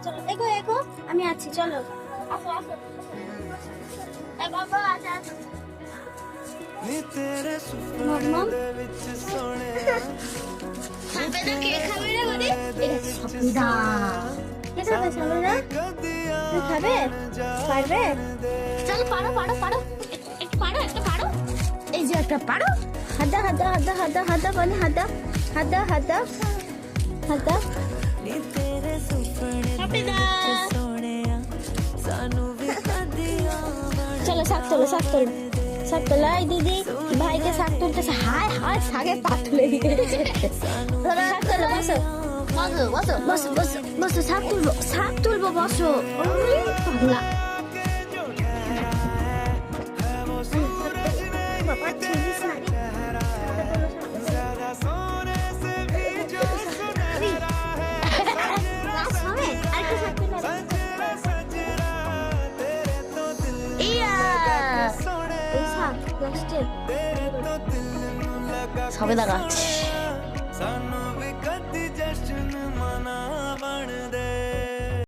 চলো এগো এগো, আমি আছি, চলো আসো আসো। এই বাবা আসো আসো। মম খাবে না, কে খাবে রে বলি? এটা সপিদা, এটা তো সপিদা খাবে, পারবে? চলো পারো পারো পারো, একটু পারো একটা পারো, এই যে একটা পারো। হাদা হাদা হাদা হাদা হাদা বলে হাদা হাদা হাদা হাদা। চলো শাক তোলো শাক তোলো শাক তোলো। এই দিদি ভাইকে শাক তুলতেছে, হায় হায় শাকে পা তুলে দিয়েছে। শাক তোলো, বসো বসো বসো বসো বসো, শাক তুলবো শাক তুলবো, বসো। ওরে পাগলা বাবা, ছিলি শাড়ি। সবে দেখা